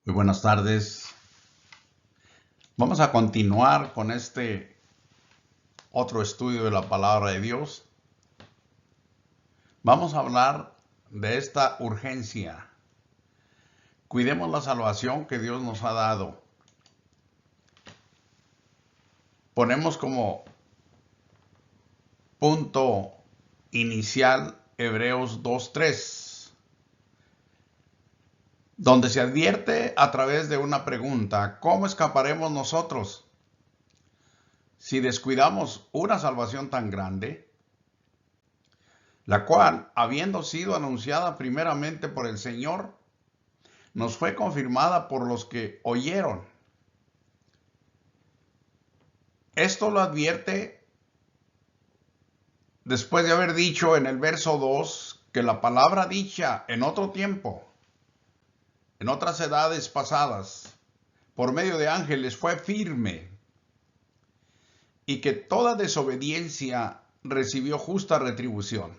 Muy buenas tardes. Vamos a continuar con este otro estudio de la palabra de Dios. Vamos a hablar de esta urgencia. Cuidemos la salvación que Dios nos ha dado. Ponemos como punto inicial Hebreos 2:3, donde se advierte a través de una pregunta: ¿cómo escaparemos nosotros si descuidamos una salvación tan grande, la cual, habiendo sido anunciada primeramente por el Señor, nos fue confirmada por los que oyeron? Esto lo advierte después de haber dicho en el verso 2 que la palabra dicha en otro tiempo, en otras edades pasadas, por medio de ángeles, fue firme, y que toda desobediencia recibió justa retribución.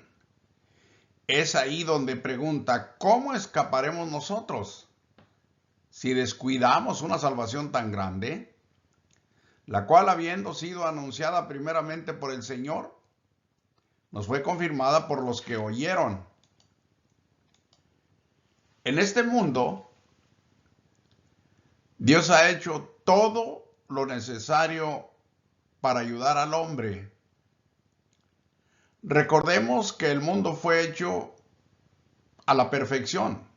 Es ahí donde pregunta: ¿cómo escaparemos nosotros si descuidamos una salvación tan grande, la cual, habiendo sido anunciada primeramente por el Señor, nos fue confirmada por los que oyeron? En este mundo, Dios ha hecho todo lo necesario para ayudar al hombre. Recordemos que el mundo fue hecho a la perfección.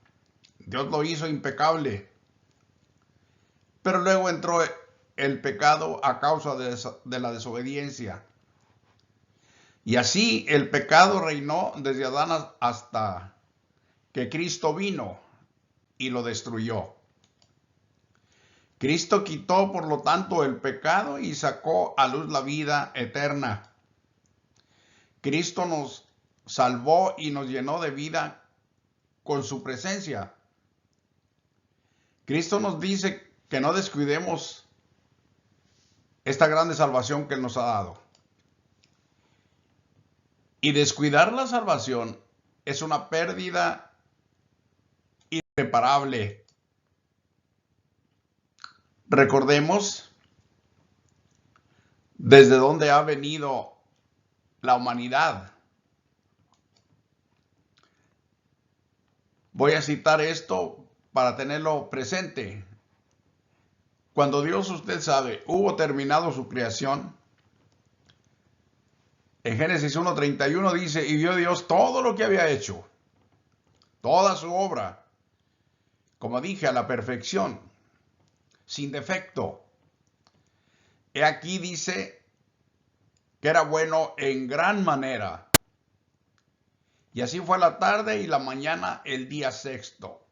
Dios lo hizo impecable. Pero luego entró el pecado a causa de la desobediencia. Y así el pecado reinó desde Adán hasta que Cristo vino y lo destruyó. Cristo quitó, por lo tanto, el pecado y sacó a luz la vida eterna. Cristo nos salvó y nos llenó de vida con su presencia. Cristo nos dice que no descuidemos esta grande salvación que Él nos ha dado. Y descuidar la salvación es una pérdida irreparable. Recordemos desde dónde ha venido la humanidad. Voy a citar esto para tenerlo presente. Cuando Dios, usted sabe, hubo terminado su creación, en Génesis 1:31 dice: y vio Dios todo lo que había hecho, toda su obra, como dije, a la perfección, sin defecto. He aquí, dice, que era bueno en gran manera. Y así fue la tarde y la mañana el día sexto,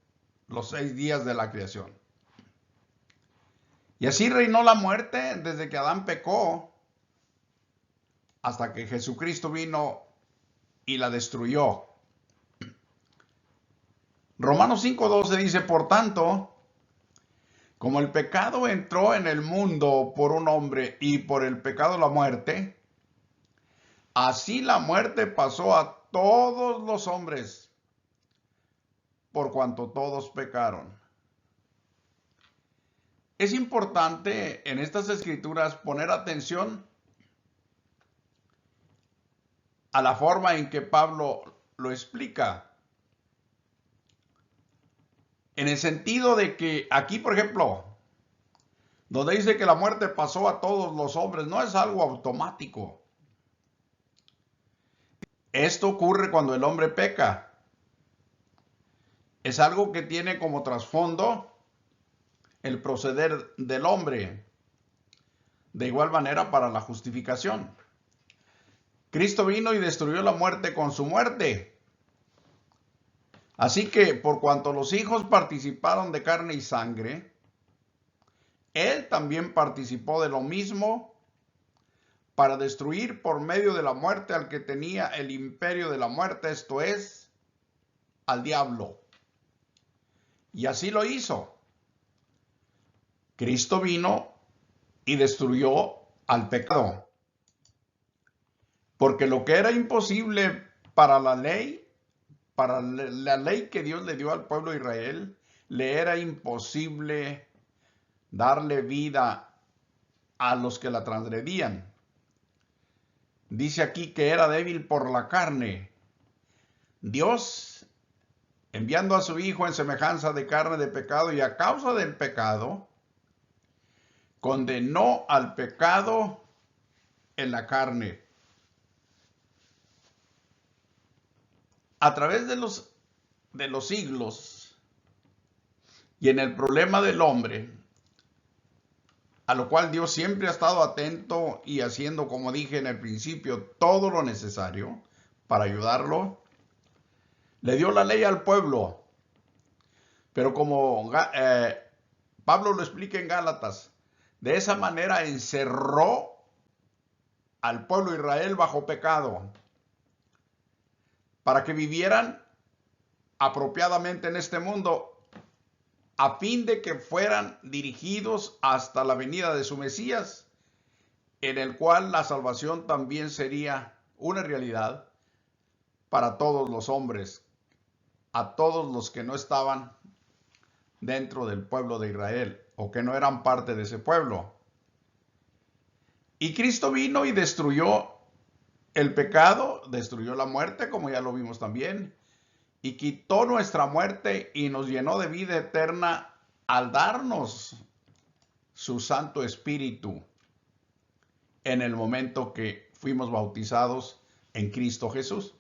los 6 días de la creación. Y así reinó la muerte desde que Adán pecó hasta que Jesucristo vino y la destruyó. Romanos 5:12 dice: por tanto, como el pecado entró en el mundo por un hombre y por el pecado la muerte, así la muerte pasó a todos los hombres, por cuanto todos pecaron. Es importante en estas escrituras poner atención a la forma en que Pablo lo explica. En el sentido de que aquí, por ejemplo, donde dice que la muerte pasó a todos los hombres, no es algo automático. Esto ocurre cuando el hombre peca. Es algo que tiene como trasfondo el proceder del hombre. De igual manera para la justificación. Cristo vino y destruyó la muerte con su muerte. Así que por cuanto los hijos participaron de carne y sangre, Él también participó de lo mismo, para destruir por medio de la muerte al que tenía el imperio de la muerte, esto es, al diablo. Y así lo hizo. Cristo vino y destruyó al pecado. Porque lo que era imposible para la ley que Dios le dio al pueblo de Israel, le era imposible darle vida a los que la transgredían. Dice aquí que era débil por la carne. Dios, enviando a su Hijo en semejanza de carne de pecado y a causa del pecado, condenó al pecado en la carne. A través de los siglos y en el problema del hombre, a lo cual Dios siempre ha estado atento y haciendo, como dije en el principio, todo lo necesario para ayudarlo, le dio la ley al pueblo. Pero como Pablo lo explica en Gálatas, de esa manera encerró al pueblo de Israel bajo pecado, para que vivieran apropiadamente en este mundo, a fin de que fueran dirigidos hasta la venida de su Mesías, en el cual la salvación también sería una realidad para todos los hombres, a todos los que no estaban dentro del pueblo de Israel o que no eran parte de ese pueblo. Y Cristo vino y destruyó el pecado, destruyó la muerte, como ya lo vimos también, y quitó nuestra muerte y nos llenó de vida eterna al darnos su Santo Espíritu en el momento que fuimos bautizados en Cristo Jesús.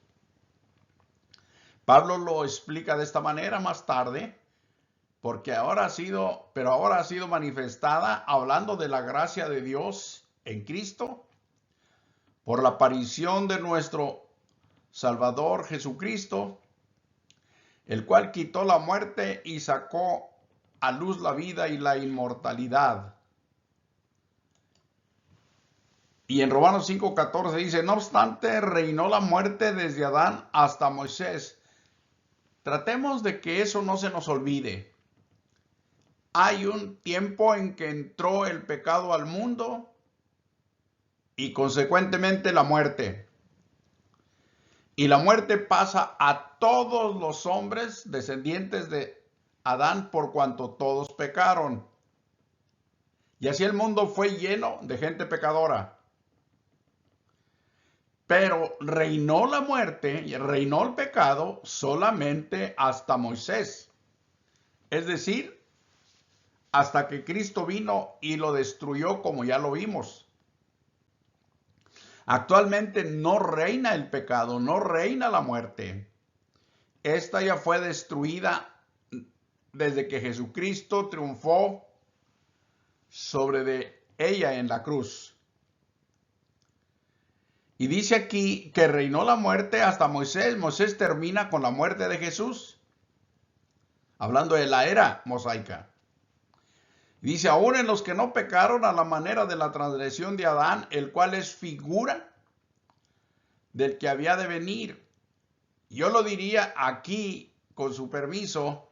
Pablo lo explica de esta manera más tarde, porque ahora ha sido manifestada, hablando de la gracia de Dios en Cristo, por la aparición de nuestro Salvador Jesucristo, el cual quitó la muerte y sacó a luz la vida y la inmortalidad. Y en Romanos 5:14 dice, no obstante, reinó la muerte desde Adán hasta Moisés. Tratemos de que eso no se nos olvide. Hay un tiempo en que entró el pecado al mundo y consecuentemente la muerte. Y la muerte pasa a todos los hombres descendientes de Adán por cuanto todos pecaron. Y así el mundo fue lleno de gente pecadora. Pero reinó la muerte y reinó el pecado solamente hasta Moisés. Es decir, hasta que Cristo vino y lo destruyó, como ya lo vimos. Actualmente no reina el pecado, no reina la muerte. Esta ya fue destruida desde que Jesucristo triunfó sobre de ella en la cruz. Y dice aquí que reinó la muerte hasta Moisés. Moisés termina con la muerte de Jesús, hablando de la era mosaica. Dice, aún en los que no pecaron a la manera de la transgresión de Adán, el cual es figura del que había de venir. Yo lo diría aquí, con su permiso,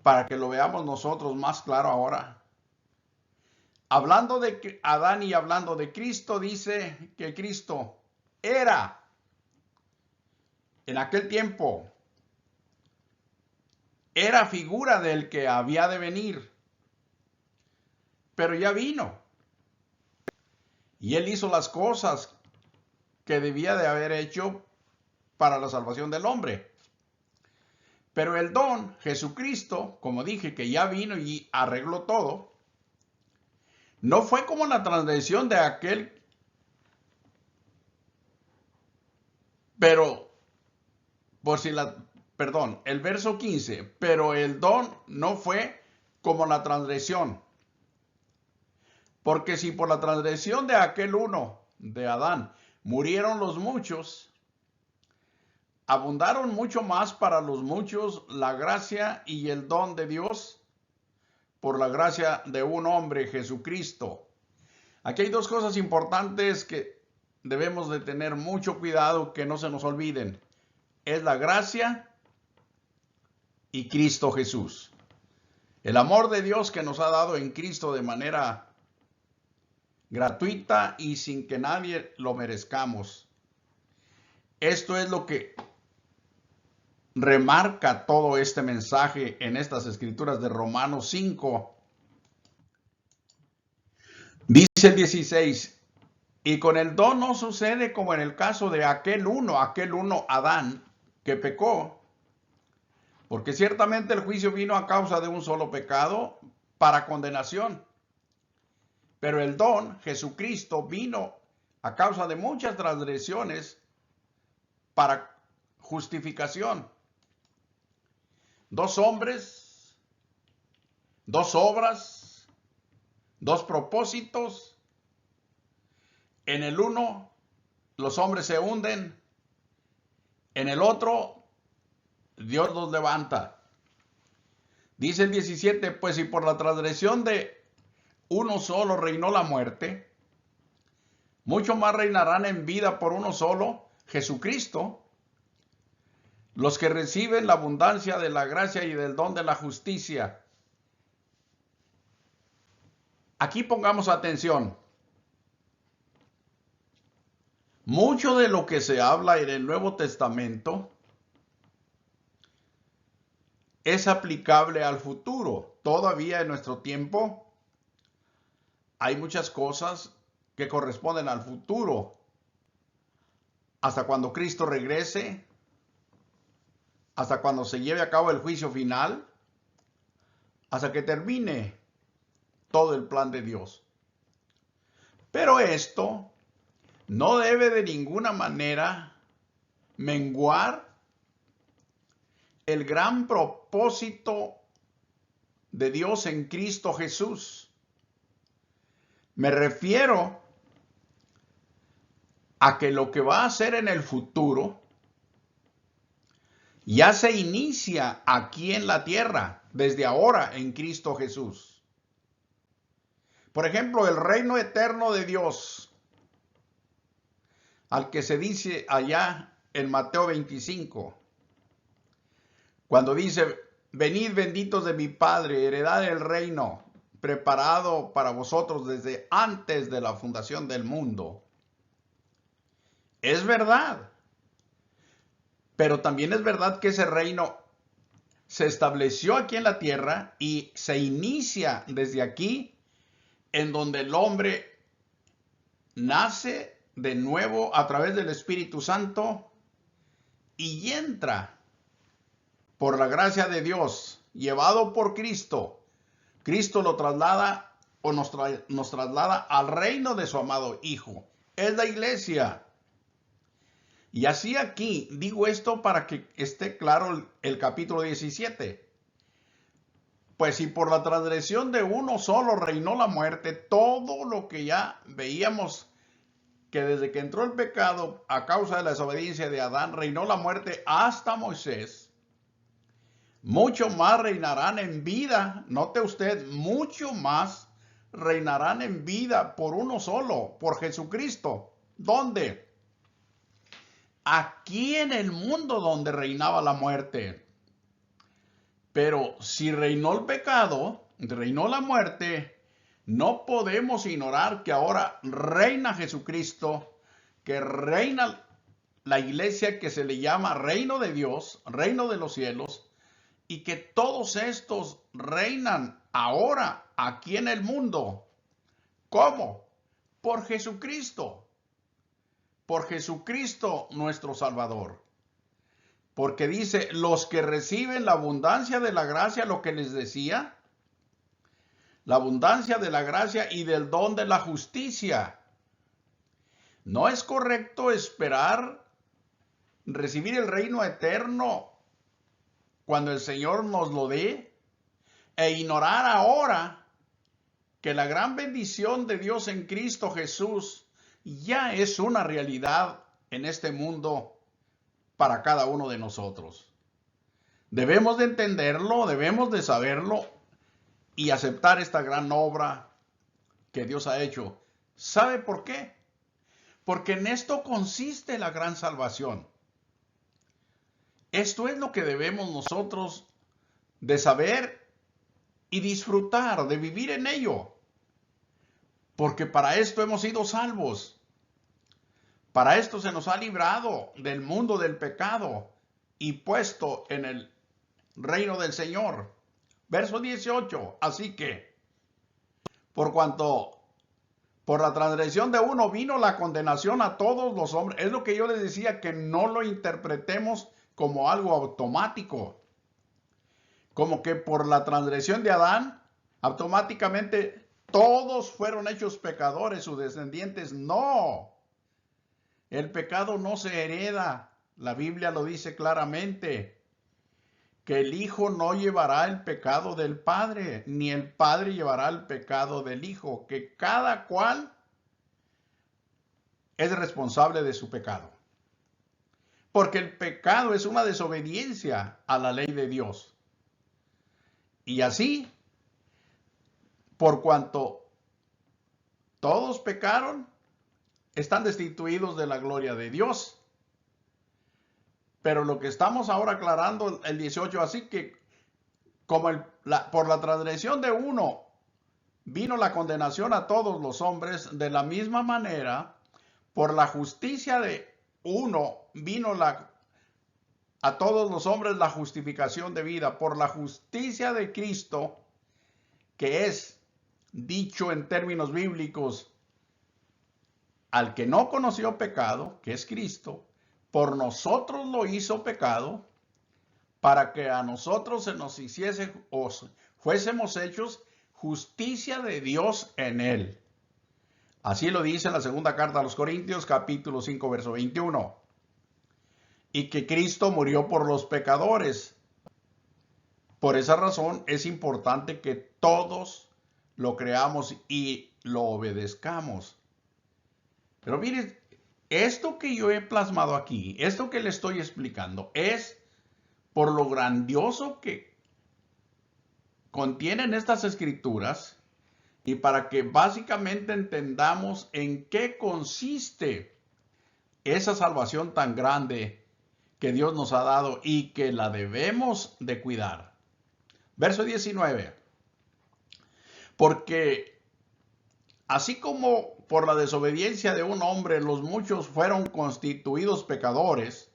para que lo veamos nosotros más claro ahora. Hablando de Adán y hablando de Cristo, dice que Cristo era en aquel tiempo, era figura del que había de venir, pero ya vino. Y él hizo las cosas que debía de haber hecho para la salvación del hombre. Pero el don, Jesucristo, como dije, que ya vino y arregló todo, no fue como la transgresión de aquel, pero, el verso 15, pero el don no fue como la transgresión. Porque si por la transgresión de aquel uno, de Adán, murieron los muchos, abundaron mucho más para los muchos la gracia y el don de Dios por la gracia de un hombre, Jesucristo. Aquí hay dos cosas importantes que debemos de tener mucho cuidado que no se nos olviden. Es la gracia y Cristo Jesús. El amor de Dios que nos ha dado en Cristo de manera gratuita y sin que nadie lo merezcamos. Esto es lo que remarca todo este mensaje en estas escrituras de Romanos 5. Dice el 16, y con el don no sucede como en el caso de aquel uno, Adán, que pecó, porque ciertamente el juicio vino a causa de un solo pecado para condenación. Pero el don, Jesucristo, vino a causa de muchas transgresiones para justificación. Dos hombres, dos obras, dos propósitos. En el uno, los hombres se hunden. En el otro, Dios los levanta. Dice el 17, pues si por la transgresión de uno solo reinó la muerte, mucho más reinarán en vida por uno solo, Jesucristo, los que reciben la abundancia de la gracia y del don de la justicia. Aquí pongamos atención. Mucho de lo que se habla en el Nuevo Testamento es aplicable al futuro. Todavía en nuestro tiempo hay muchas cosas que corresponden al futuro. Hasta cuando Cristo regrese, hasta cuando se lleve a cabo el juicio final, hasta que termine todo el plan de Dios. Pero esto no debe de ninguna manera menguar el gran propósito de Dios en Cristo Jesús. Me refiero a que lo que va a hacer en el futuro ya se inicia aquí en la tierra, desde ahora en Cristo Jesús. Por ejemplo, el reino eterno de Dios, al que se dice allá en Mateo 25, cuando dice, venid benditos de mi Padre, heredad el reino preparado para vosotros desde antes de la fundación del mundo. Es verdad, pero también es verdad que ese reino se estableció aquí en la tierra y se inicia desde aquí, en donde el hombre nace de nuevo a través del Espíritu Santo y entra por la gracia de Dios, llevado por Cristo. Cristo lo traslada o nos traslada al reino de su amado Hijo. Es la iglesia. Y así aquí digo esto para que esté claro el capítulo 17. Pues si por la transgresión de uno solo reinó la muerte, todo lo que ya veíamos que desde que entró el pecado a causa de la desobediencia de Adán reinó la muerte hasta Moisés, mucho más reinarán en vida, note usted, mucho más reinarán en vida por uno solo, por Jesucristo. ¿Dónde? Aquí en el mundo donde reinaba la muerte. Pero si reinó el pecado, reinó la muerte, no podemos ignorar que ahora reina Jesucristo, que reina la iglesia que se le llama reino de Dios, reino de los cielos, y que todos estos reinan ahora aquí en el mundo. ¿Cómo? Por Jesucristo. Por Jesucristo nuestro Salvador. Porque dice, los que reciben la abundancia de la gracia, lo que les decía, la abundancia de la gracia y del don de la justicia. No es correcto esperar recibir el reino eterno cuando el Señor nos lo dé e ignorar ahora que la gran bendición de Dios en Cristo Jesús ya es una realidad en este mundo para cada uno de nosotros. Debemos de entenderlo, debemos de saberlo y aceptar esta gran obra que Dios ha hecho. ¿Sabe por qué? Porque en esto consiste la gran salvación. Esto es lo que debemos nosotros de saber y disfrutar, de vivir en ello. Porque para esto hemos sido salvos. Para esto se nos ha librado del mundo del pecado y puesto en el reino del Señor. Verso 18. Así que, por cuanto por la transgresión de uno vino la condenación a todos los hombres. Es lo que yo les decía, que no lo interpretemos como algo automático. Como que por la transgresión de Adán, automáticamente todos fueron hechos pecadores, sus descendientes. No. El pecado no se hereda. La Biblia lo dice claramente. Que el Hijo no llevará el pecado del Padre, ni el Padre llevará el pecado del Hijo. Que cada cual es responsable de su pecado. Porque el pecado es una desobediencia a la ley de Dios. Y así, por cuanto todos pecaron, están destituidos de la gloria de Dios. Pero lo que estamos ahora aclarando, el 18, así que como por la transgresión de uno vino la condenación a todos los hombres, de la misma manera, por la justicia de uno vino a todos los hombres la justificación de vida. Por la justicia de Cristo, que es dicho en términos bíblicos, al que no conoció pecado, que es Cristo, por nosotros lo hizo pecado, para que a nosotros se nos hiciese o fuésemos hechos justicia de Dios en él. Así lo dice en la segunda carta a los Corintios, capítulo 5, verso 21. Y que Cristo murió por los pecadores. Por esa razón es importante que todos lo creamos y lo obedezcamos. Pero miren, esto que yo he plasmado aquí, esto que le estoy explicando, es por lo grandioso que contienen estas escrituras y para que básicamente entendamos en qué consiste esa salvación tan grande que Dios nos ha dado y que la debemos de cuidar. Verso 19. Porque así como por la desobediencia de un hombre los muchos fueron constituidos pecadores,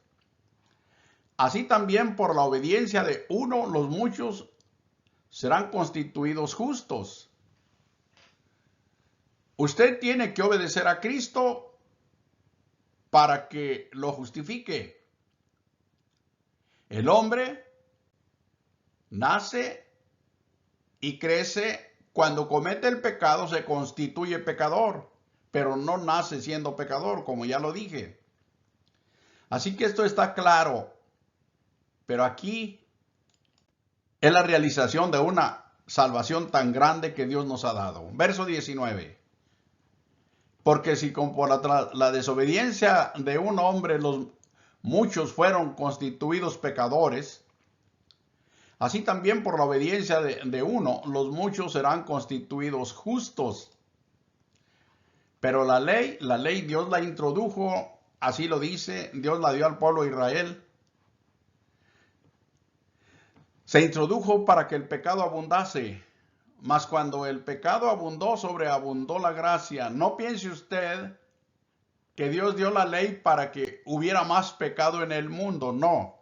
así también por la obediencia de uno los muchos serán constituidos justos. Usted tiene que obedecer a Cristo para que lo justifique. El hombre nace y crece. Cuando comete el pecado se constituye pecador, pero no nace siendo pecador, como ya lo dije. Así que esto está claro, pero aquí es la realización de una salvación tan grande que Dios nos ha dado. Verso 19. Porque si por la desobediencia de un hombre los muchos fueron constituidos pecadores, así también por la obediencia de uno, los muchos serán constituidos justos. Pero la ley Dios la introdujo, así lo dice, Dios la dio al pueblo de Israel. Se introdujo para que el pecado abundase, mas cuando el pecado abundó, sobreabundó la gracia. No piense usted que Dios dio la ley para que hubiera más pecado en el mundo, no.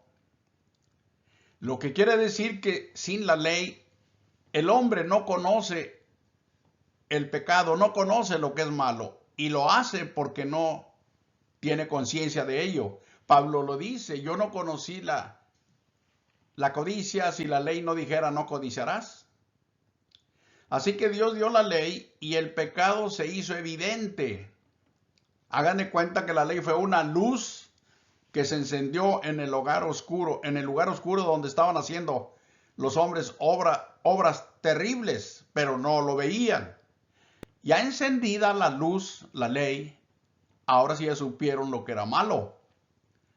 Lo que quiere decir que sin la ley, el hombre no conoce el pecado, no conoce lo que es malo y lo hace porque no tiene conciencia de ello. Pablo lo dice, yo no conocí la codicia si la ley no dijera no codiciarás. Así que Dios dio la ley y el pecado se hizo evidente. Hagan de cuenta que la ley fue una luz que se encendió en el lugar oscuro donde estaban haciendo los hombres obras terribles, pero no lo veían. Ya encendida la luz, la ley, ahora sí ya supieron lo que era malo.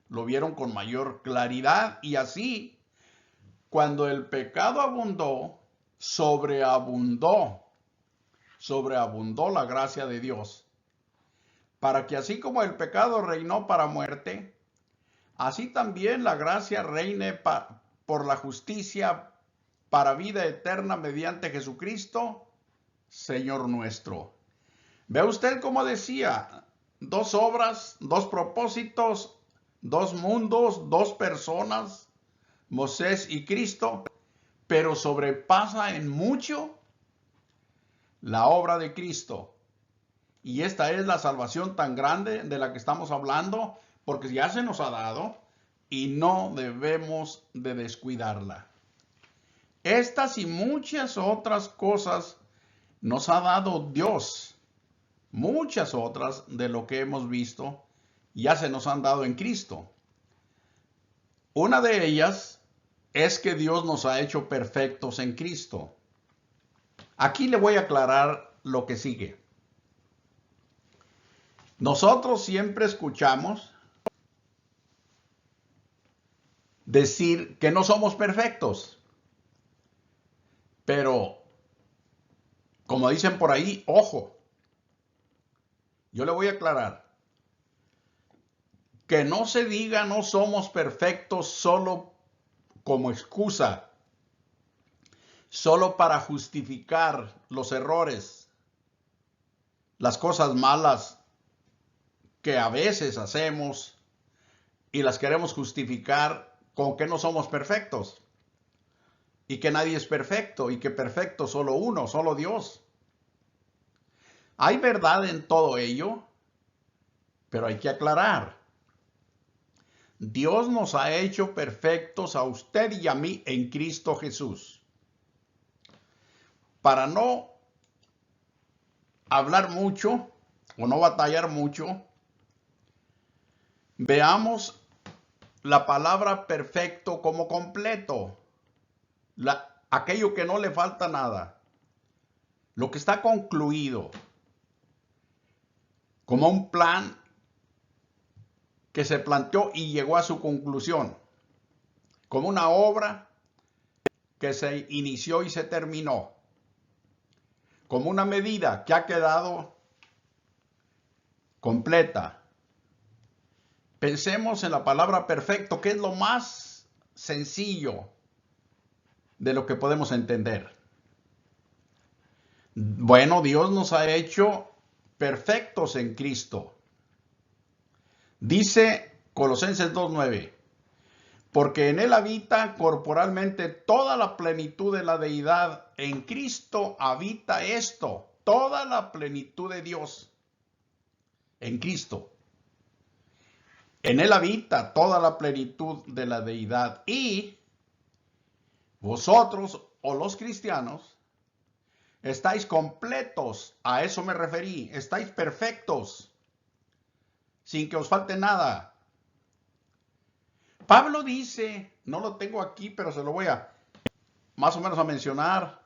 Lo vieron con mayor claridad y así, cuando el pecado abundó, sobreabundó la gracia de Dios. Para que así como el pecado reinó para muerte, así también la gracia reine por la justicia para vida eterna mediante Jesucristo, Señor nuestro. ¿Ve usted cómo decía? Dos obras, dos propósitos, dos mundos, dos personas, Moisés y Cristo, pero sobrepasa en mucho la obra de Cristo. Y esta es la salvación tan grande de la que estamos hablando, porque ya se nos ha dado y no debemos de descuidarla. Estas y muchas otras cosas nos ha dado Dios. Muchas otras de lo que hemos visto ya se nos han dado en Cristo. Una de ellas es que Dios nos ha hecho perfectos en Cristo. Aquí le voy a aclarar lo que sigue. Nosotros siempre escuchamos decir que no somos perfectos, pero como dicen por ahí, ojo, yo le voy a aclarar que no se diga no somos perfectos solo como excusa, solo para justificar los errores, las cosas malas que a veces hacemos y las queremos justificar con que no somos perfectos y que nadie es perfecto y que perfecto solo uno, solo Dios. Hay verdad en todo ello, pero hay que aclarar. Dios nos ha hecho perfectos a usted y a mí en Cristo Jesús. Para no hablar mucho o no batallar mucho, veamos la palabra perfecto como completo, aquello que no le falta nada, lo que está concluido, como un plan que se planteó y llegó a su conclusión, como una obra que se inició y se terminó, como una medida que ha quedado completa. Pensemos en la palabra perfecto, que es lo más sencillo de lo que podemos entender. Bueno, Dios nos ha hecho perfectos en Cristo. Dice Colosenses 2:9, porque en Él habita corporalmente toda la plenitud de la deidad. En Cristo habita esto, toda la plenitud de Dios. En Cristo. En Él habita toda la plenitud de la deidad. Y vosotros, o los cristianos, estáis completos. A eso me referí. Estáis perfectos, sin que os falte nada. Pablo dice, no lo tengo aquí, pero se lo voy a más o menos a mencionar.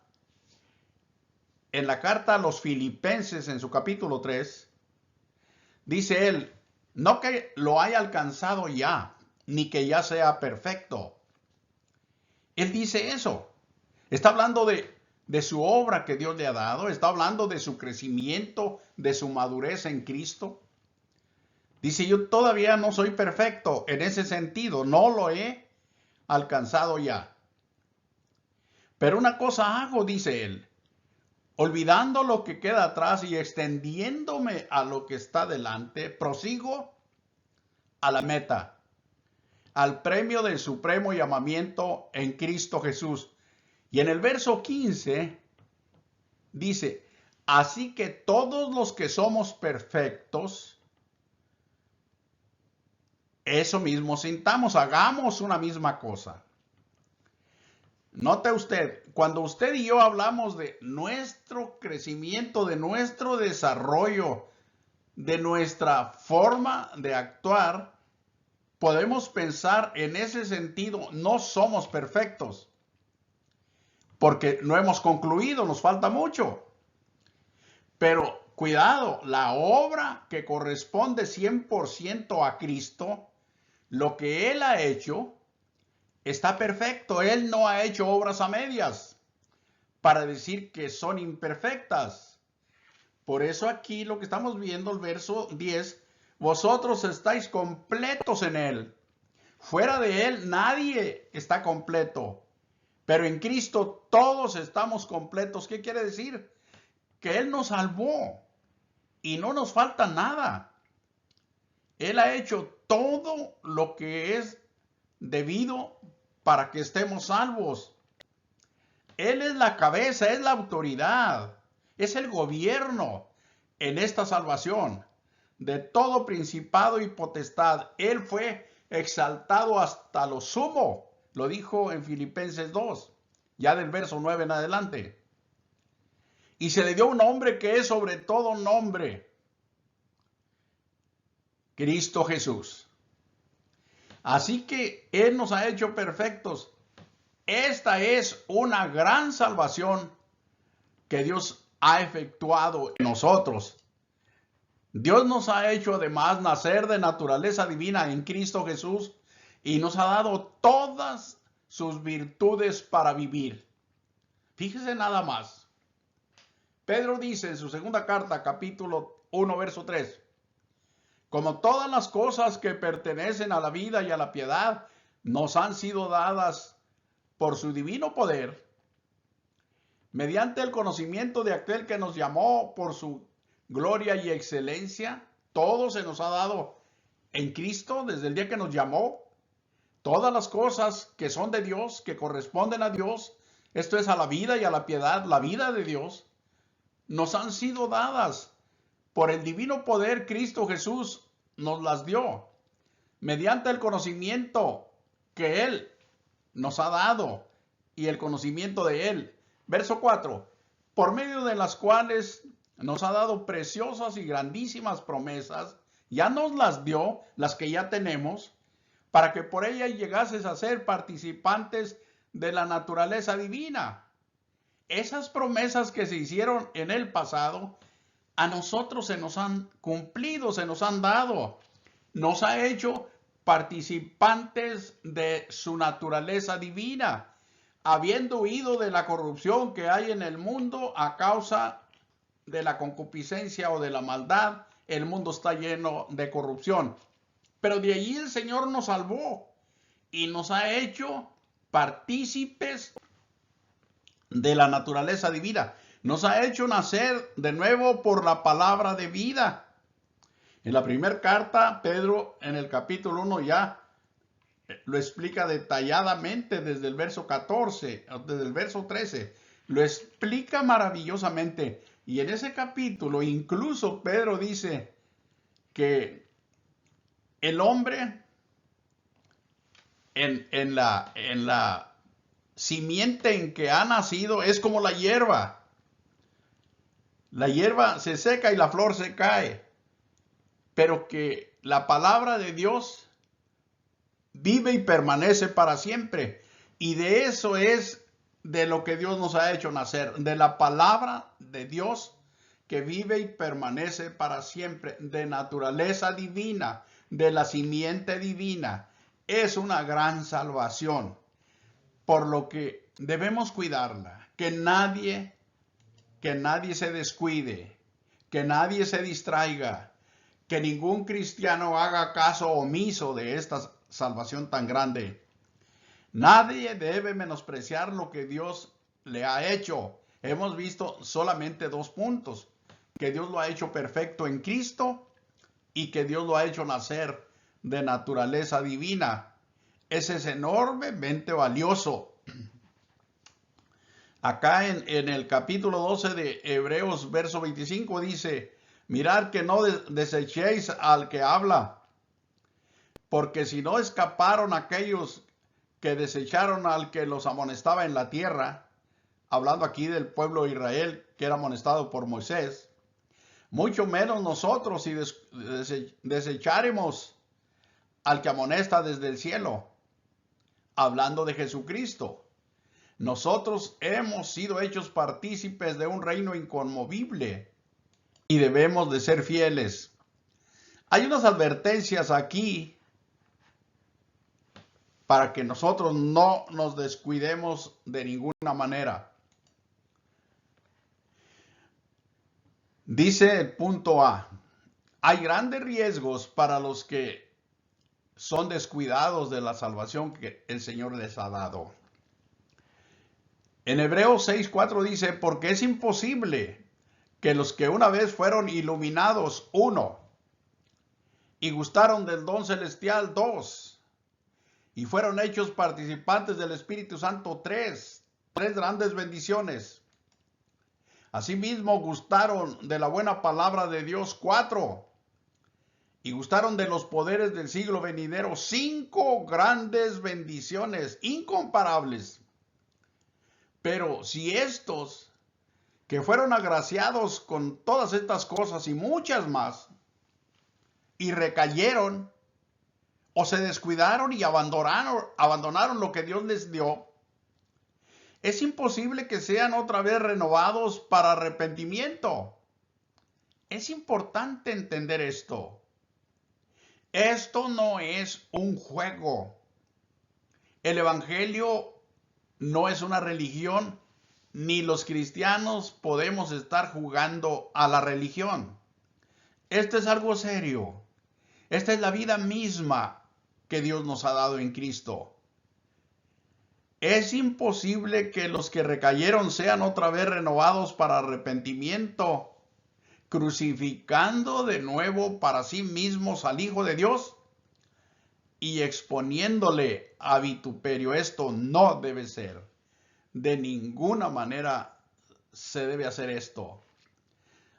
En la carta a los Filipenses, en su capítulo 3, dice él, no que lo haya alcanzado ya, ni que ya sea perfecto. Él dice eso. Está hablando de su obra que Dios le ha dado. Está hablando de su crecimiento, de su madurez en Cristo. Dice, yo todavía no soy perfecto en ese sentido. No lo he alcanzado ya. Pero una cosa hago, dice él, olvidando lo que queda atrás y extendiéndome a lo que está delante, prosigo a la meta, al premio del supremo llamamiento en Cristo Jesús. Y en el verso 15 dice, así que todos los que somos perfectos, eso mismo sintamos, hagamos una misma cosa. Note usted, cuando usted y yo hablamos de nuestro crecimiento, de nuestro desarrollo, de nuestra forma de actuar, podemos pensar en ese sentido, no somos perfectos, porque no hemos concluido, nos falta mucho. Pero cuidado, la obra que corresponde 100% a Cristo, lo que Él ha hecho, está perfecto. Él no ha hecho obras a medias para decir que son imperfectas. Por eso aquí lo que estamos viendo, el verso 10, vosotros estáis completos en Él. Fuera de Él nadie está completo. Pero en Cristo todos estamos completos. ¿Qué quiere decir? Que Él nos salvó y no nos falta nada. Él ha hecho todo lo que es debido para que estemos salvos. Él es la cabeza, es la autoridad, es el gobierno en esta salvación de todo principado y potestad. Él fue exaltado hasta lo sumo, lo dijo en Filipenses 2, ya del verso 9 en adelante. Y se le dio un nombre que es sobre todo nombre, Cristo Jesús. Así que Él nos ha hecho perfectos. Esta es una gran salvación que Dios ha efectuado en nosotros. Dios nos ha hecho además nacer de naturaleza divina en Cristo Jesús y nos ha dado todas sus virtudes para vivir. Fíjese nada más. Pedro dice en su segunda carta, capítulo 1, verso 3, como todas las cosas que pertenecen a la vida y a la piedad nos han sido dadas por su divino poder, mediante el conocimiento de aquel que nos llamó por su gloria y excelencia, todo se nos ha dado en Cristo desde el día que nos llamó. Todas las cosas que son de Dios, que corresponden a Dios, esto es a la vida y a la piedad, la vida de Dios, nos han sido dadas por el divino poder. Cristo Jesús nos las dio mediante el conocimiento que Él nos ha dado y el conocimiento de Él. Verso 4, por medio de las cuales nos ha dado preciosas y grandísimas promesas, ya nos las dio, las que ya tenemos, para que por ellas llegases a ser participantes de la naturaleza divina. Esas promesas que se hicieron en el pasado, a nosotros se nos han cumplido, se nos han dado. Nos ha hecho participantes de su naturaleza divina, habiendo huido de la corrupción que hay en el mundo a causa de la concupiscencia o de la maldad. El mundo está lleno de corrupción. Pero de allí el Señor nos salvó y nos ha hecho partícipes de la naturaleza divina. Nos ha hecho nacer de nuevo por la palabra de vida. En la primera carta, Pedro en el capítulo 1 ya lo explica detalladamente desde el verso 14, desde el verso 13. Lo explica maravillosamente. Y en ese capítulo incluso Pedro dice que el hombre en la simiente en que ha nacido es como la hierba. La hierba se seca y la flor se cae, pero que la palabra de Dios vive y permanece para siempre. Y de eso es de lo que Dios nos ha hecho nacer, de la palabra de Dios que vive y permanece para siempre, de naturaleza divina, de la simiente divina. Es una gran salvación, por lo que debemos cuidarla, que nadie se descuide, que nadie se distraiga, que ningún cristiano haga caso omiso de esta salvación tan grande. Nadie debe menospreciar lo que Dios le ha hecho. Hemos visto solamente 2 puntos, que Dios lo ha hecho perfecto en Cristo y que Dios lo ha hecho nacer de naturaleza divina. Ese es enormemente valioso. Acá en el capítulo 12 de Hebreos, verso 25, dice, mirad que no desechéis al que habla, porque si no escaparon aquellos que desecharon al que los amonestaba en la tierra, hablando aquí del pueblo de Israel que era amonestado por Moisés, mucho menos nosotros si desecharemos al que amonesta desde el cielo, hablando de Jesucristo. Nosotros hemos sido hechos partícipes de un reino inconmovible y debemos de ser fieles. Hay unas advertencias aquí para que nosotros no nos descuidemos de ninguna manera. Dice el punto A, hay grandes riesgos para los que son descuidados de la salvación que el Señor les ha dado. En Hebreos 6:4 dice, porque es imposible que los que una vez fueron iluminados, 1, y gustaron del don celestial, 2, y fueron hechos participantes del Espíritu Santo, 3 grandes bendiciones. Asimismo gustaron de la buena palabra de Dios, 4, y gustaron de los poderes del siglo venidero, 5 grandes bendiciones incomparables. Pero si estos que fueron agraciados con todas estas cosas y muchas más, y recayeron o se descuidaron y abandonaron lo que Dios les dio, es imposible que sean otra vez renovados para arrepentimiento. Es importante entender esto. Esto no es un juego. El Evangelio no es una religión, ni los cristianos podemos estar jugando a la religión. Esto es algo serio. Esta es la vida misma que Dios nos ha dado en Cristo. Es imposible que los que recayeron sean otra vez renovados para arrepentimiento, crucificando de nuevo para sí mismos al Hijo de Dios y exponiéndole a vituperio. Esto no debe ser. De ninguna manera se debe hacer esto.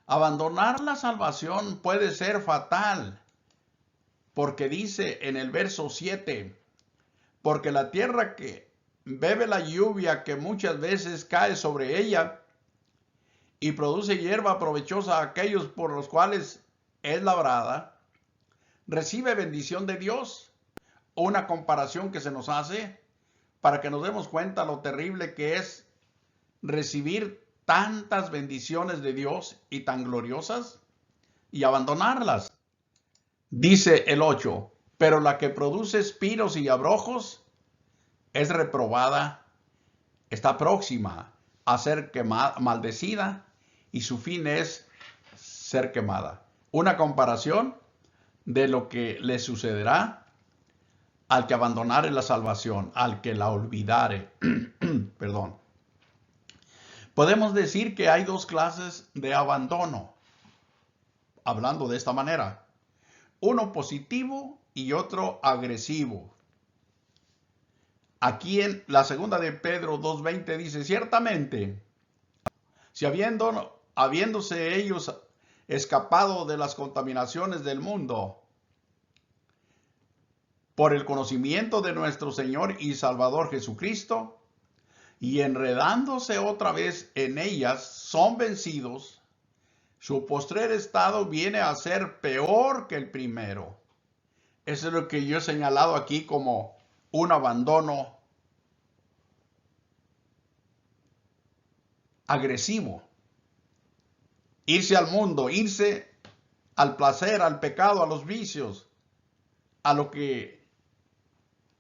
Abandonar la salvación puede ser fatal, porque dice en el verso 7, porque la tierra que bebe la lluvia que muchas veces cae sobre ella y produce hierba provechosa a aquellos por los cuales es labrada, recibe bendición de Dios. Una comparación que se nos hace para que nos demos cuenta lo terrible que es recibir tantas bendiciones de Dios y tan gloriosas y abandonarlas. Dice el 8, pero la que produce espinos y abrojos es reprobada, está próxima a ser maldecida y su fin es ser quemada. Una comparación de lo que le sucederá al que abandonare la salvación, al que la olvidare. Perdón. Podemos decir que hay dos clases de abandono, hablando de esta manera. Uno positivo y otro agresivo. Aquí en la segunda de Pedro 2:20 dice, ciertamente, si habiéndose ellos escapado de las contaminaciones del mundo, por el conocimiento de nuestro Señor y Salvador Jesucristo, y enredándose otra vez en ellas, son vencidos, su postrer estado viene a ser peor que el primero. Eso es lo que yo he señalado aquí como un abandono agresivo. Irse al mundo, irse al placer, al pecado, a los vicios, a lo que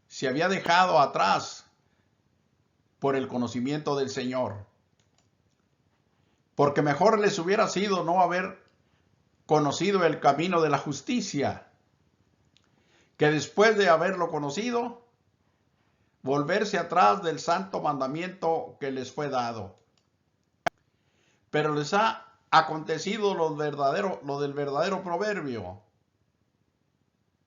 se había dejado atrás por el conocimiento del Señor. Porque mejor les hubiera sido no haber conocido el camino de la justicia, que después de haberlo conocido, volverse atrás del santo mandamiento que les fue dado. Pero les ha acontecido lo del verdadero proverbio.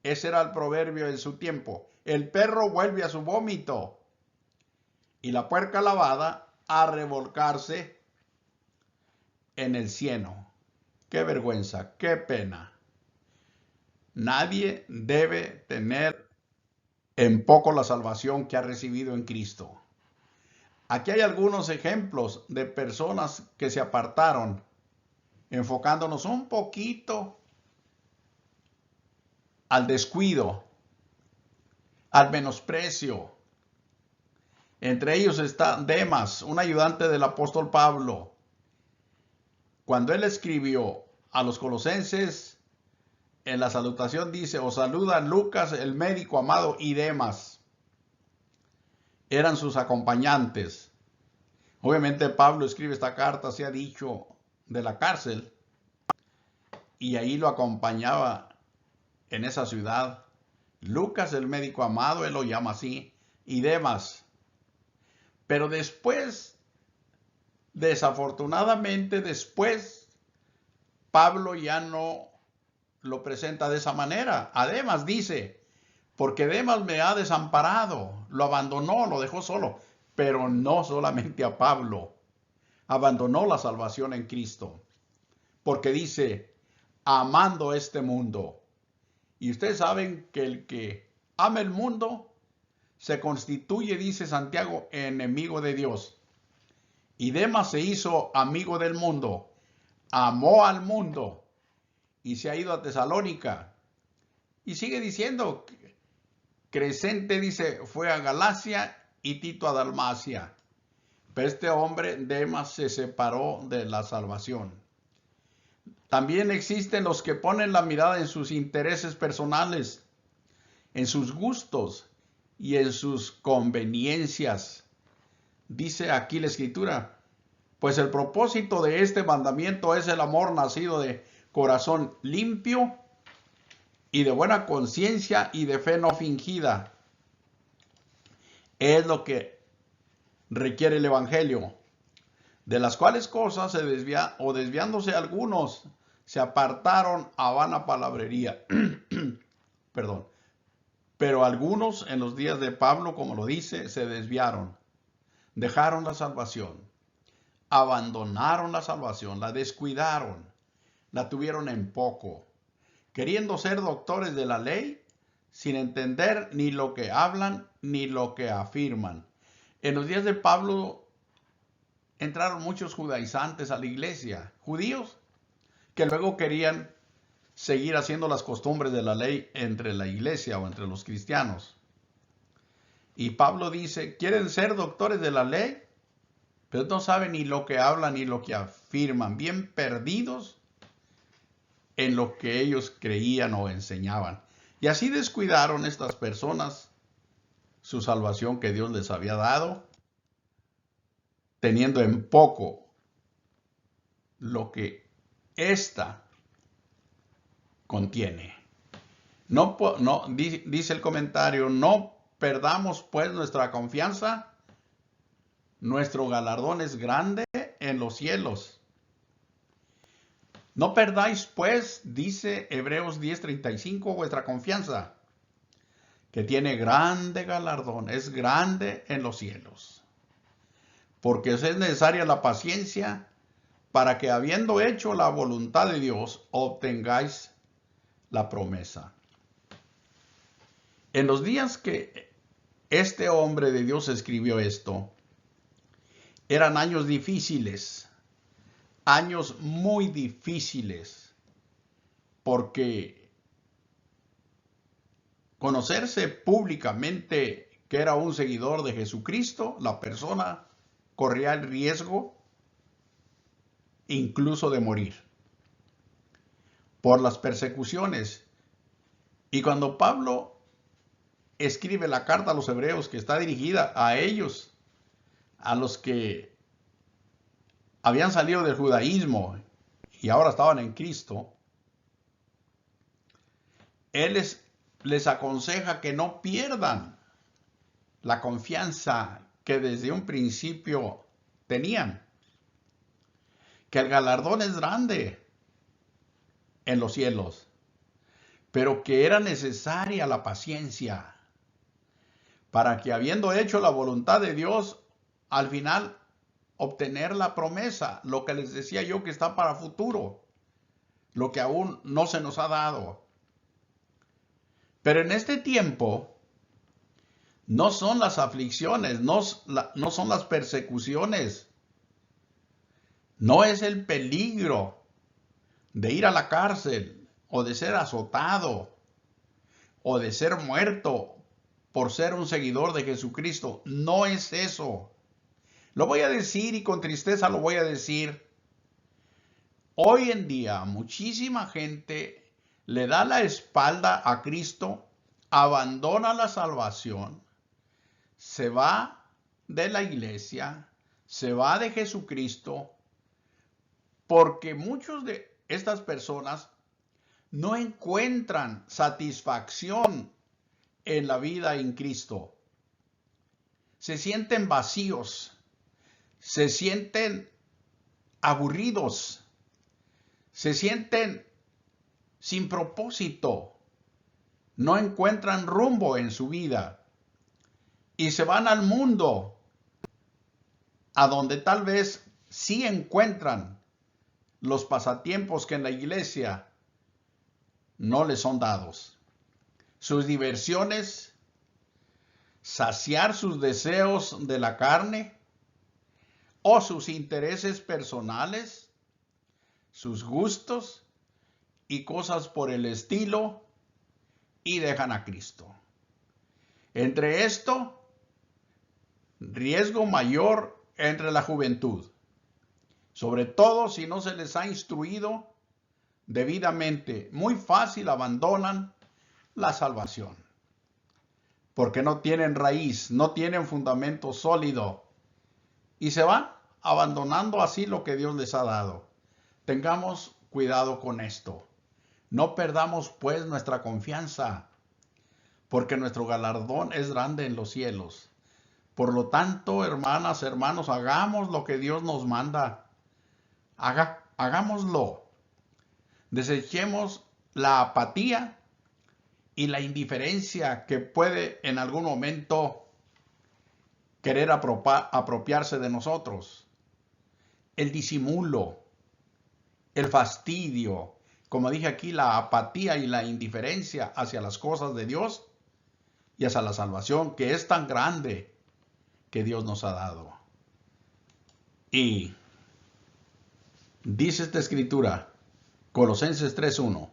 Ese era el proverbio en su tiempo. El perro vuelve a su vómito y la puerca lavada a revolcarse en el cieno. Qué vergüenza, qué pena. Nadie debe tener en poco la salvación que ha recibido en Cristo. Aquí hay algunos ejemplos de personas que se apartaron, enfocándonos un poquito al descuido, al menosprecio. Entre ellos está Demas, un ayudante del apóstol Pablo. Cuando él escribió a los colosenses, en la salutación dice, os saludan Lucas, el médico amado, y Demas. Eran sus acompañantes. Obviamente Pablo escribe esta carta, se ha dicho, de la cárcel, y ahí lo acompañaba en esa ciudad Lucas, el médico amado, él lo llama así, y Demas. Pero después, desafortunadamente después, Pablo ya no lo presenta de esa manera. A Demas dice, porque Demas me ha desamparado, lo abandonó, lo dejó solo, pero no solamente a Pablo, abandonó la salvación en Cristo, porque dice, amando este mundo. Y ustedes saben que el que ama el mundo se constituye, dice Santiago, enemigo de Dios. Y Demas se hizo amigo del mundo, amó al mundo y se ha ido a Tesalónica. Y sigue diciendo, Crescente dice, fue a Galacia y Tito a Dalmacia. Pero este hombre, Demas, se separó de la salvación. También existen los que ponen la mirada en sus intereses personales, en sus gustos y en sus conveniencias. Dice aquí la Escritura, pues el propósito de este mandamiento es el amor nacido de corazón limpio y de buena conciencia y de fe no fingida. Es lo que requiere el Evangelio, de las cuales cosas desviándose algunos, se apartaron a vana palabrería. Perdón. Pero algunos en los días de Pablo, como lo dice, se desviaron, dejaron la salvación, abandonaron la salvación, la descuidaron, la tuvieron en poco, queriendo ser doctores de la ley, sin entender ni lo que hablan ni lo que afirman. En los días de Pablo entraron muchos judaizantes a la iglesia, judíos, que luego querían seguir haciendo las costumbres de la ley entre la iglesia o entre los cristianos. Y Pablo dice, quieren ser doctores de la ley, pero no saben ni lo que hablan ni lo que afirman, bien perdidos en lo que ellos creían o enseñaban. Y así descuidaron estas personas su salvación que Dios les había dado, teniendo en poco lo que ésta contiene. Dice el comentario, no perdamos pues nuestra confianza, nuestro galardón es grande en los cielos. No perdáis pues, dice Hebreos 10:35, vuestra confianza, que tiene grande galardón, es grande en los cielos. Porque os es necesaria la paciencia para que habiendo hecho la voluntad de Dios, obtengáis la promesa. En los días que este hombre de Dios escribió esto, eran años difíciles, años muy difíciles, porque conocerse públicamente que era un seguidor de Jesucristo, la persona corría el riesgo incluso de morir por las persecuciones. Y cuando Pablo escribe la carta a los hebreos, que está dirigida a ellos, a los que habían salido del judaísmo y ahora estaban en Cristo, él les aconseja que no pierdan la confianza que desde un principio tenían, que el galardón es grande en los cielos, pero que era necesaria la paciencia para que, habiendo hecho la voluntad de Dios, al final obtener la promesa, lo que les decía yo que está para futuro, lo que aún no se nos ha dado. Pero en este tiempo no son las aflicciones, no son las persecuciones, no es el peligro de ir a la cárcel o de ser azotado o de ser muerto por ser un seguidor de Jesucristo. No es eso. Lo voy a decir y con tristeza lo voy a decir. Hoy en día muchísima gente le da la espalda a Cristo, abandona la salvación, se va de la iglesia, se va de Jesucristo, porque muchos de estas personas no encuentran satisfacción en la vida en Cristo. Se sienten vacíos, se sienten aburridos, se sienten sin propósito, no encuentran rumbo en su vida y se van al mundo, a donde tal vez sí encuentran los pasatiempos que en la iglesia no les son dados. Sus diversiones, saciar sus deseos de la carne o sus intereses personales, sus gustos y cosas por el estilo, y dejan a Cristo. Entre esto, riesgo mayor entre la juventud, sobre todo si no se les ha instruido debidamente. Muy fácil abandonan la salvación, porque no tienen raíz, no tienen fundamento sólido, y se van abandonando así lo que Dios les ha dado. Tengamos cuidado con esto. No perdamos pues nuestra confianza, porque nuestro galardón es grande en los cielos. Por lo tanto, hermanas, hermanos, hagamos lo que Dios nos manda. Hagámoslo. Desechemos la apatía y la indiferencia que puede en algún momento querer apropiarse de nosotros. El disimulo, el fastidio, como dije aquí, la apatía y la indiferencia hacia las cosas de Dios y hacia la salvación que es tan grande que Dios nos ha dado. Y dice esta escritura, Colosenses 3:1,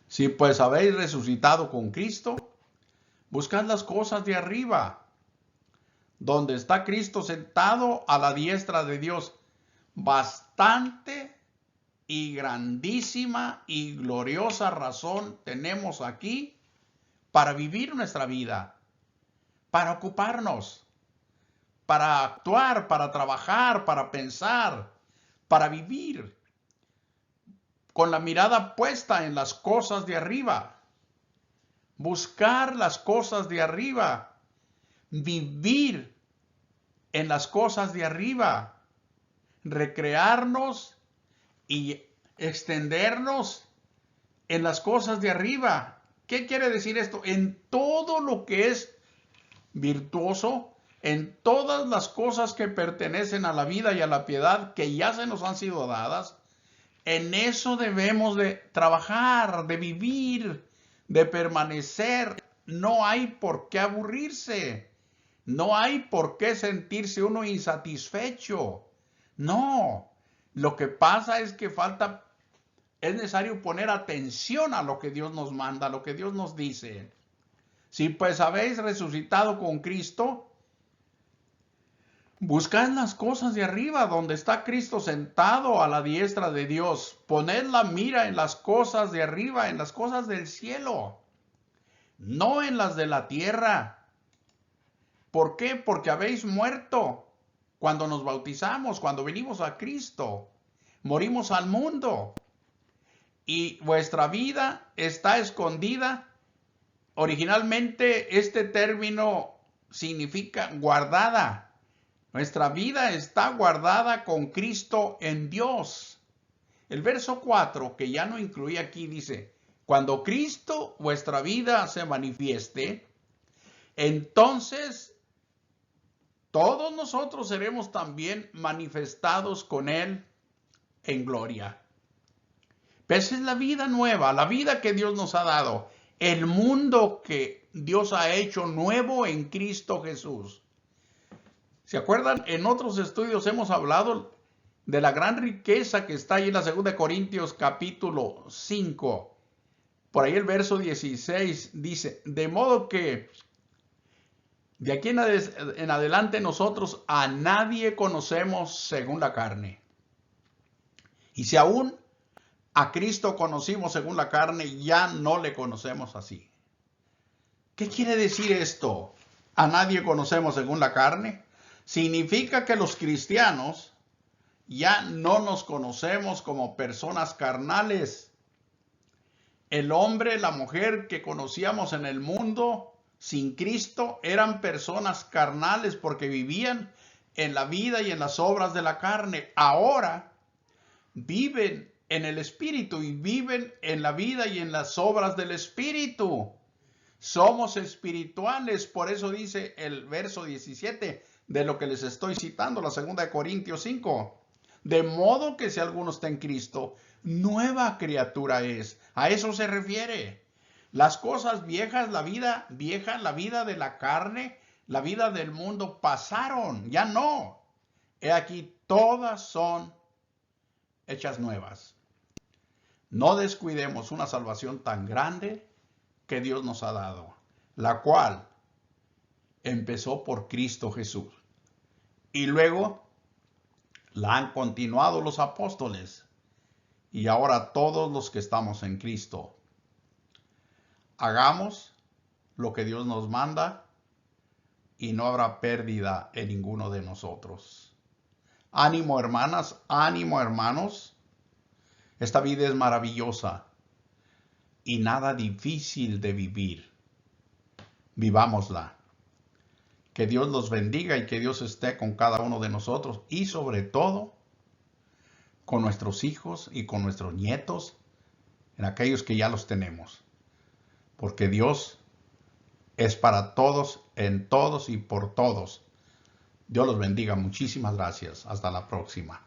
si pues habéis resucitado con Cristo, buscad las cosas de arriba, donde está Cristo sentado a la diestra de Dios. Bastante y grandísima y gloriosa razón tenemos aquí para vivir nuestra vida, para ocuparnos, para actuar, para trabajar, para pensar, para vivir con la mirada puesta en las cosas de arriba. Buscar las cosas de arriba, vivir en las cosas de arriba, recrearnos y extendernos en las cosas de arriba. ¿Qué quiere decir esto? En todo lo que es virtuoso, en todas las cosas que pertenecen a la vida y a la piedad que ya se nos han sido dadas, en eso debemos de trabajar, de vivir, de permanecer. No hay por qué aburrirse. No hay por qué sentirse uno insatisfecho. No. Lo que pasa es que es necesario poner atención a lo que Dios nos manda, a lo que Dios nos dice. Si pues habéis resucitado con Cristo, buscad las cosas de arriba, donde está Cristo sentado a la diestra de Dios. Poned la mira en las cosas de arriba, en las cosas del cielo, no en las de la tierra. ¿Por qué? Porque habéis muerto cuando nos bautizamos, cuando venimos a Cristo. Morimos al mundo y vuestra vida está escondida. Originalmente este término significa guardada. Nuestra vida está guardada con Cristo en Dios. El verso 4, que ya no incluye aquí, dice, cuando Cristo, vuestra vida, se manifieste, entonces todos nosotros seremos también manifestados con Él en gloria. Esa es la vida nueva, la vida que Dios nos ha dado, el mundo que Dios ha hecho nuevo en Cristo Jesús. ¿Se acuerdan? En otros estudios hemos hablado de la gran riqueza que está ahí en la 2 Corintios capítulo 5. Por ahí el verso 16 dice, de modo que de aquí en adelante nosotros a nadie conocemos según la carne. Y si aún a Cristo conocimos según la carne, ya no le conocemos así. ¿Qué quiere decir esto? ¿A nadie conocemos según la carne? Significa que los cristianos ya no nos conocemos como personas carnales. El hombre, la mujer que conocíamos en el mundo sin Cristo eran personas carnales porque vivían en la vida y en las obras de la carne. Ahora viven en el Espíritu y viven en la vida y en las obras del Espíritu. Somos espirituales, por eso dice el verso 17 de lo que les estoy citando, la 2 Corintios 5. De modo que si alguno está en Cristo, nueva criatura es. A eso se refiere. Las cosas viejas, la vida vieja, la vida de la carne, la vida del mundo pasaron, ya no. He aquí, todas son hechas nuevas. No descuidemos una salvación tan grande que Dios nos ha dado, la cual empezó por Cristo Jesús. Y luego la han continuado los apóstoles y ahora todos los que estamos en Cristo. Hagamos lo que Dios nos manda y no habrá pérdida en ninguno de nosotros. Ánimo, hermanas, ánimo, hermanos. Esta vida es maravillosa y nada difícil de vivir. Vivámosla. Que Dios los bendiga y que Dios esté con cada uno de nosotros y sobre todo con nuestros hijos y con nuestros nietos, en aquellos que ya los tenemos. Porque Dios es para todos, en todos y por todos. Dios los bendiga. Muchísimas gracias. Hasta la próxima.